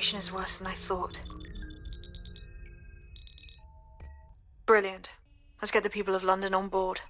situation is worse than I thought. Brilliant. Let's get the people of London on board.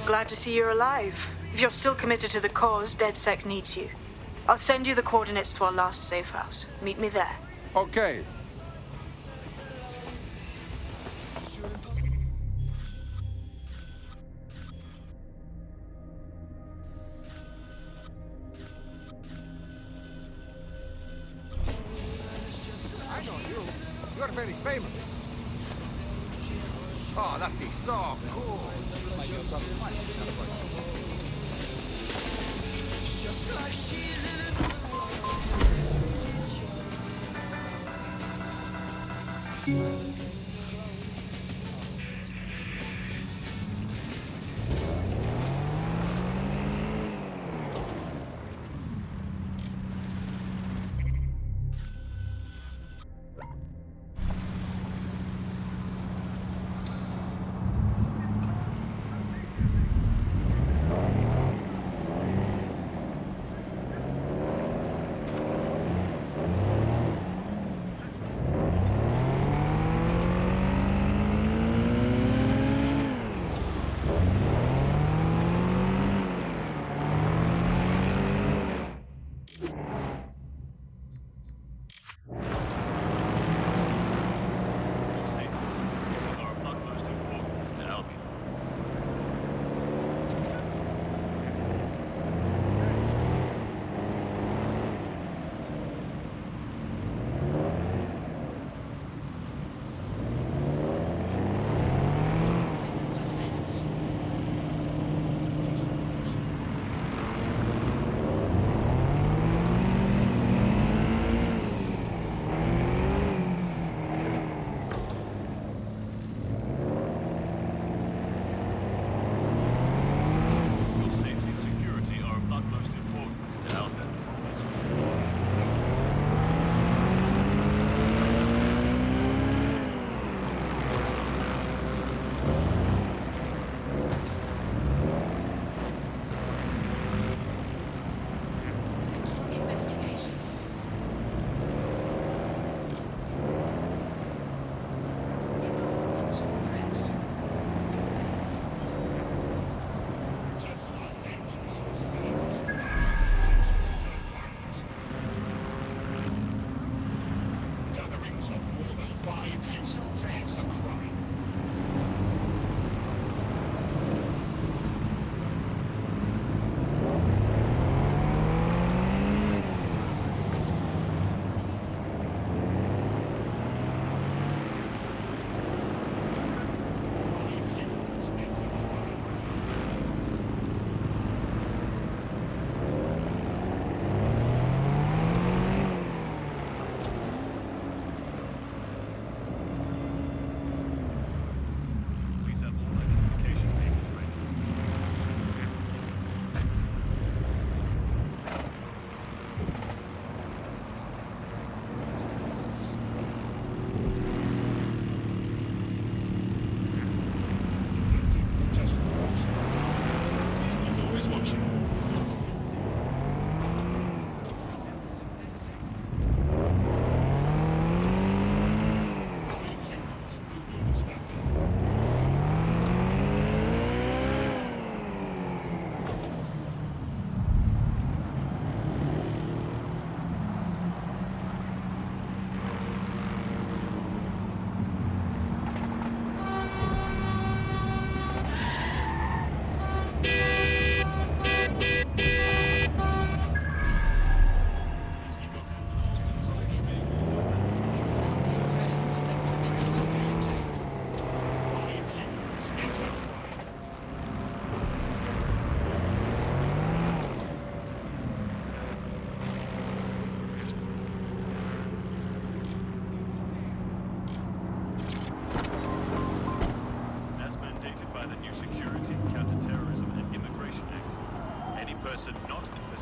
Glad to see you're alive. If you're still committed to the cause, DedSec needs you. I'll send you the coordinates to our last safe house. Meet me there. Okay. I know you. You're very famous. Oh, that'd be so cool. Just like she's in a...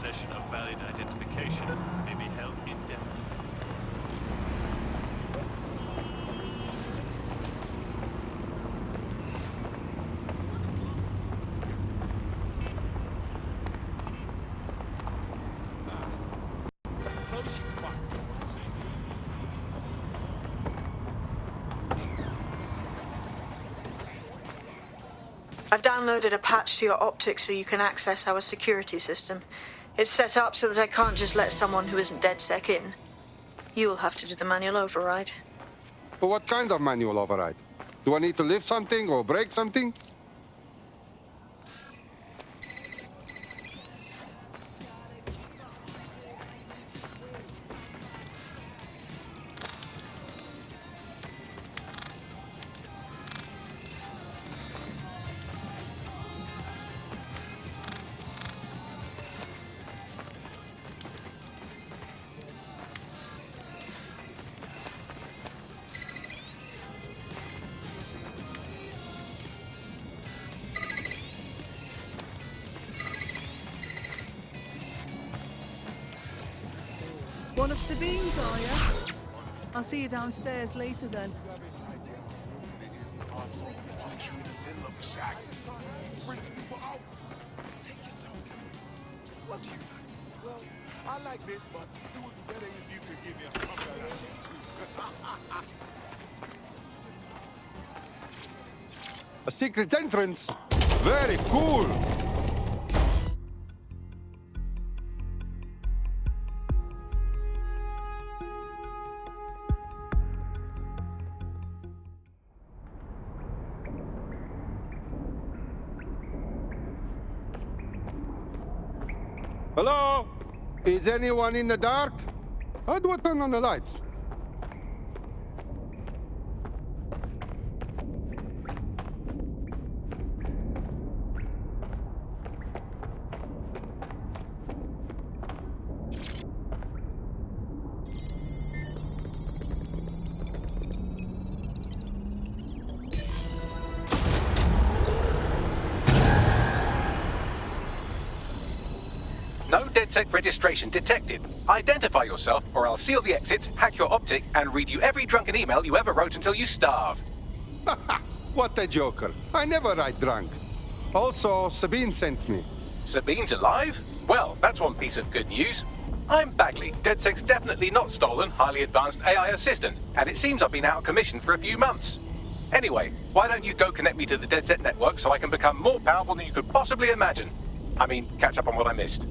possession of valid identification may be held indefinitely. Close you fuck. I've downloaded a patch to your optics so you can access our security system. It's set up so that I can't just let someone who isn't DedSec in. You'll have to do the manual override. But what kind of manual override? Do I need to lift something or break something? One of Sabine's, are you? I'll see you downstairs later then. What do you think? Well, I like this, but it would be better if you could give me a couple of these too. A secret entrance? Very cool! Hello? Is anyone in the dark? How do I turn on the lights? No DedSec registration detected. Identify yourself, or I'll seal the exits, hack your optic, and read you every drunken email you ever wrote until you starve. What a joker. I never write drunk. Also, Sabine sent me. Sabine's alive? Well, that's one piece of good news. I'm Bagley, DedSec's definitely not stolen, highly advanced AI assistant, and it seems I've been out of commission for a few months. Anyway, why don't you go connect me to the DedSec network so I can become more powerful than you could possibly imagine? I mean, catch up on what I missed.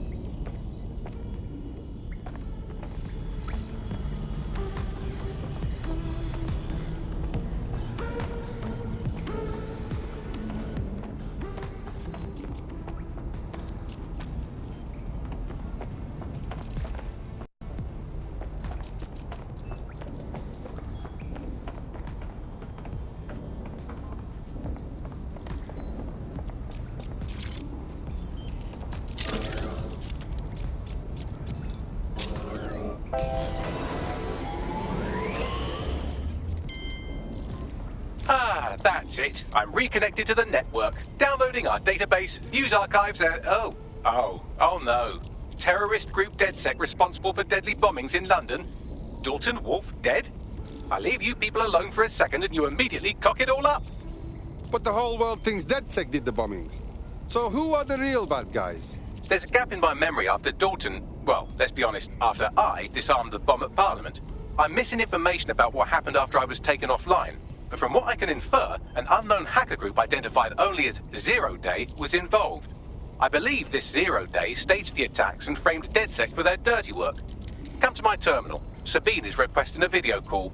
Ah, that's it. I'm reconnected to the network. Downloading our database, news archives, and... Oh no. Terrorist group DedSec responsible for deadly bombings in London? Dalton Wolf dead? I leave you people alone for a second and you immediately cock it all up. But the whole world thinks DedSec did the bombings. So who are the real bad guys? There's a gap in my memory after Dalton... Well, let's be honest, after I disarmed the bomb at Parliament. I'm missing information about what happened after I was taken offline. But from what I can infer, an unknown hacker group identified only as Zero Day was involved. I believe this Zero Day staged the attacks and framed DedSec for their dirty work. Come to my terminal. Sabine is requesting a video call.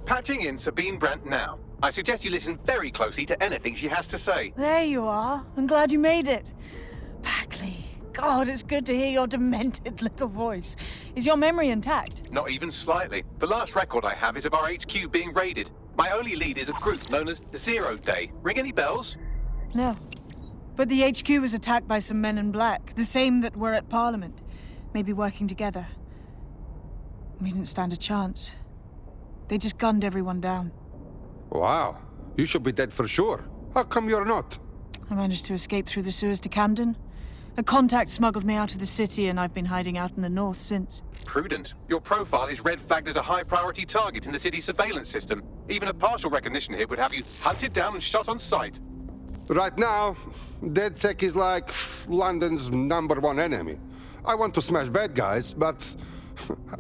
Patching in Sabine Brandt now. I suggest you listen very closely to anything she has to say. There you are. I'm glad you made it. Bagley, God, it's good to hear your demented little voice. Is your memory intact? Not even slightly. The last record I have is of our HQ being raided. My only lead is a group known as Zero Day. Ring any bells? No. But the HQ was attacked by some men in black, the same that were at Parliament. Maybe working together. We didn't stand a chance. They just gunned everyone down. Wow. You should be dead for sure. How come you're not? I managed to escape through the sewers to Camden. A contact smuggled me out of the city, and I've been hiding out in the north since. Prudent. Your profile is red flagged as a high-priority target in the city's surveillance system. Even a partial recognition hit would have you hunted down and shot on sight. Right now, DedSec is like London's #1 enemy. I want to smash bad guys, but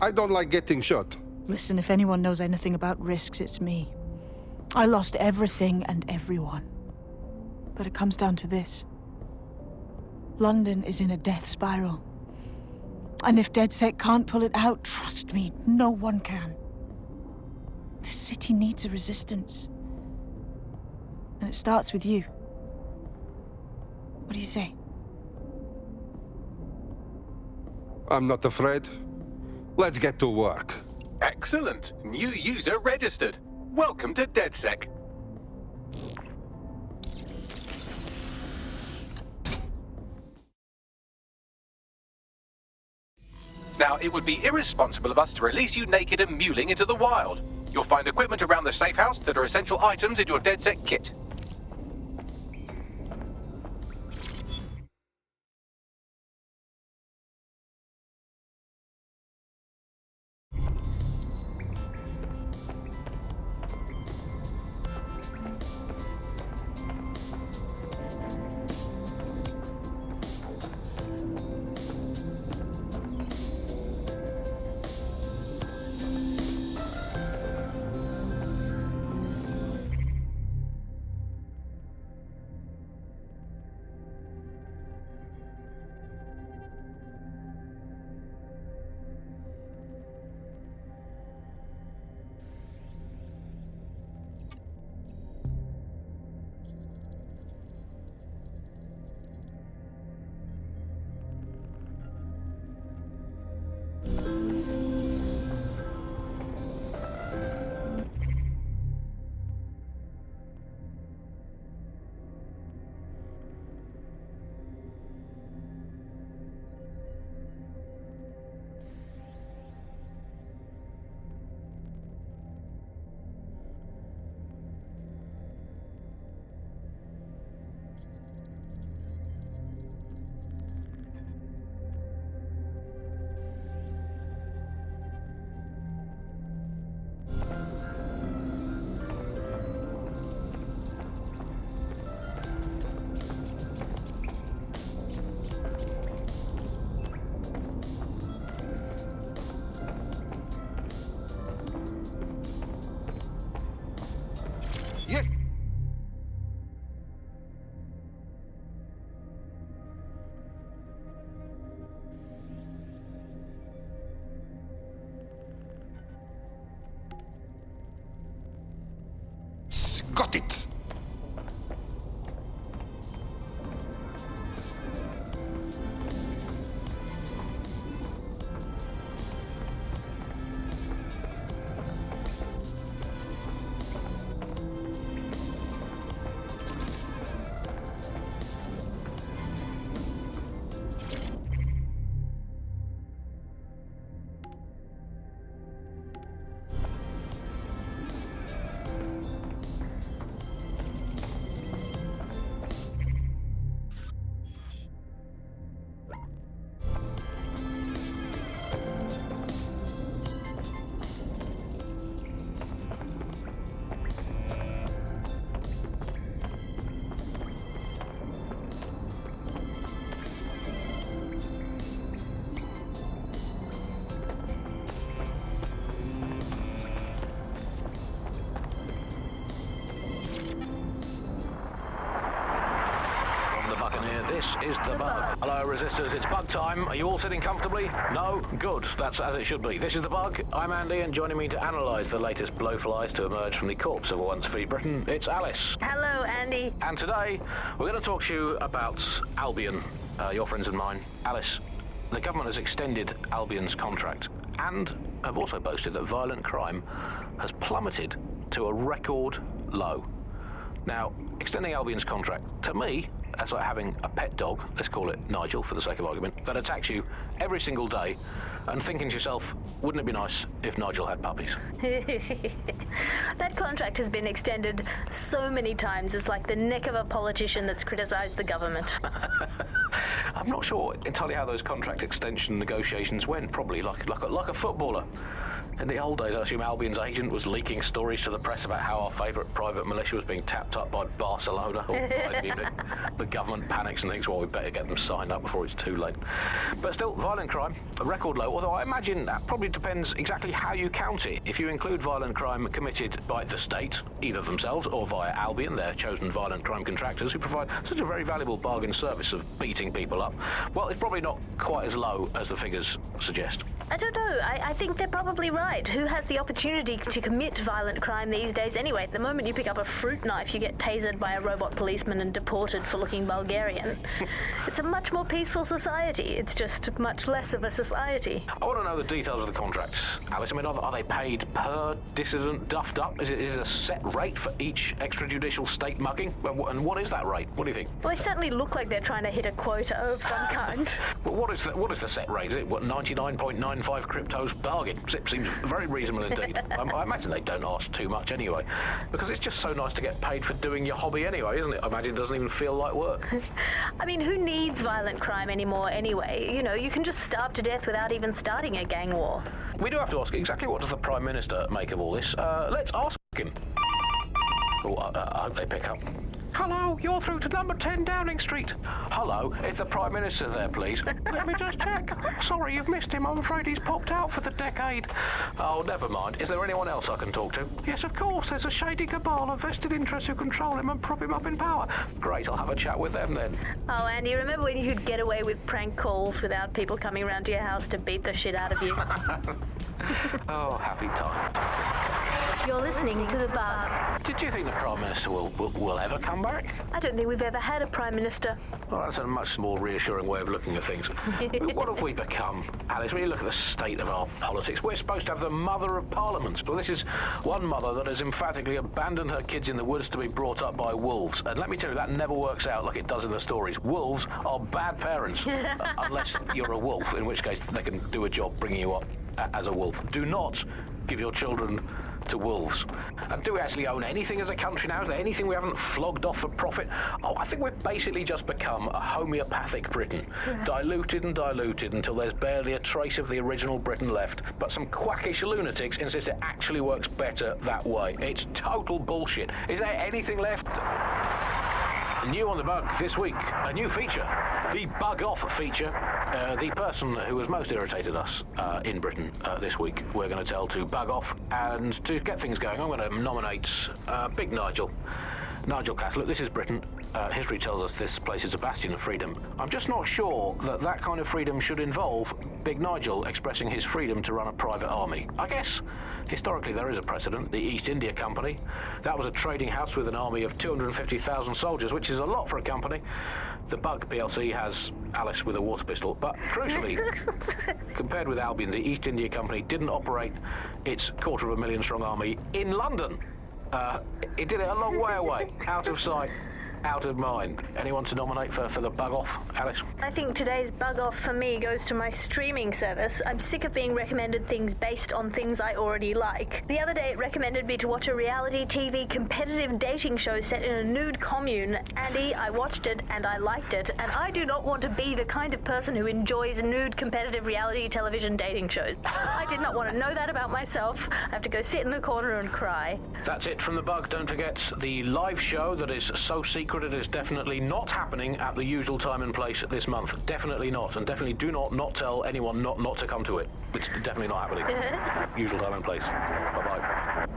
I don't like getting shot. Listen, if anyone knows anything about risks, it's me. I lost everything and everyone. But it comes down to this. London is in a death spiral. And if DedSec can't pull it out, trust me, no one can. The city needs a resistance. And it starts with you. What do you say? I'm not afraid. Let's get to work. Excellent. New user registered. Welcome to DedSec. Now, it would be irresponsible of us to release you naked and mewling into the wild. You'll find equipment around the safe house that are essential items in your DedSec kit. Yes. Got it! This is the Bug. Hello, Resistors. It's Bug time. Are you all sitting comfortably? No? Good. That's as it should be. This is the Bug. I'm Andy, and joining me to analyse the latest blowflies to emerge from the corpse of a once free Britain, it's Alice. Hello, Andy. And today, we're going to talk to you about Albion. your friends and mine, Alice, the government has extended Albion's contract and have also boasted that violent crime has plummeted to a record low. Now, extending Albion's contract, to me, that's like having a pet dog, let's call it Nigel for the sake of argument, that attacks you every single day and thinking to yourself, wouldn't it be nice if Nigel had puppies? That contract has been extended so many times, it's like the neck of a politician that's criticised the government. I'm not sure entirely how those contract extension negotiations went, probably like a footballer. In the old days, I assume Albion's agent was leaking stories to the press about how our favourite private militia was being tapped up by Barcelona. Or the government panics and thinks, well, we better get them signed up before it's too late. But still, violent crime, a record low, although I imagine that probably depends exactly how you count it. If you include violent crime committed by the state, either themselves or via Albion, their chosen violent crime contractors who provide such a very valuable bargain service of beating people up, well, it's probably not quite as low as the figures suggest. I don't know. I think they're probably right. Who has the opportunity to commit violent crime these days anyway? The moment you pick up a fruit knife, you get tasered by a robot policeman and deported for looking Bulgarian. It's a much more peaceful society. It's just much less of a society. I want to know the details of the contracts, Alice. I mean, are they paid per dissident duffed up? Is it a set rate for each extrajudicial state mugging? And what is that rate? What do you think? Well, they certainly look like they're trying to hit a quota of some kind. Well, what is the set rate? Is it, 99.95 cryptos bargain? It seems very reasonable indeed. I imagine they don't ask too much anyway, because it's just so nice to get paid for doing your hobby anyway, isn't it? I imagine it doesn't even feel like work. I mean, who needs violent crime anymore anyway? You know, you can just starve to death without even starting a gang war. We do have to ask exactly what does the Prime Minister make of all this. Let's ask him. Oh, I hope they pick up. Hello, you're through to number 10 Downing Street. Hello, is the Prime Minister there, please? Let me just check. Sorry, you've missed him. I'm afraid he's popped out for the decade. Oh, never mind. Is there anyone else I can talk to? Yes, of course. There's a shady cabal of vested interests who control him and prop him up in power. Great, I'll have a chat with them then. Oh, Andy, remember when you could get away with prank calls without people coming around to your house to beat the shit out of you? Oh, happy time. You're listening to The Bug. Did you think the Prime Minister will ever come back? I don't think we've ever had a Prime Minister. Well, that's a much more reassuring way of looking at things. What have we become, Alice? When you look at the state of our politics, we're supposed to have the Mother of Parliaments, but this is one mother that has emphatically abandoned her kids in the woods to be brought up by wolves. And let me tell you, that never works out like it does in the stories. Wolves are bad parents, unless you're a wolf, in which case they can do a job bringing you up as a wolf. Do not give your children to wolves. And do we actually own anything as a country now? Is there anything we haven't flogged off for profit? Oh, I think we've basically just become a homeopathic Britain. Diluted and diluted until there's barely a trace of the original Britain left. But some quackish lunatics insist it actually works better that way. It's total bullshit. Is there anything left? New on The Bug this week, a new feature, the Bug Off feature. The person who has most irritated us in Britain this week, we're going to tell to bug off. And to get things going, I'm going to nominate Big Nigel. Nigel Cass. Look, this is Britain. History tells us this place is a bastion of freedom. I'm just not sure that kind of freedom should involve Big Nigel expressing his freedom to run a private army. I guess historically there is a precedent, the East India Company. That was a trading house with an army of 250,000 soldiers, which is a lot for a company. The Bug PLC has Alice with a water pistol, but crucially, compared with Albion, the East India Company didn't operate its 250,000 strong army in London. It did it a long way away, out of sight, out of mind. Anyone to nominate for the Bug Off, Alice? I think today's Bug Off for me goes to my streaming service. I'm sick of being recommended things based on things I already like. The other day it recommended me to watch a reality TV competitive dating show set in a nude commune. Andy, I watched it and I liked it, and I do not want to be the kind of person who enjoys nude competitive reality television dating shows. I did not want to know that about myself. I have to go sit in a corner and cry. That's it from The Bug. Don't forget the live show that is so secret it is definitely not happening at the usual time and place this month. Definitely not. And definitely do not tell anyone not to come to it. It's definitely not happening. Usual time and place. Bye-bye.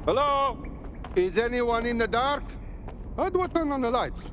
Hello? Is anyone in the dark? How do I turn on the lights?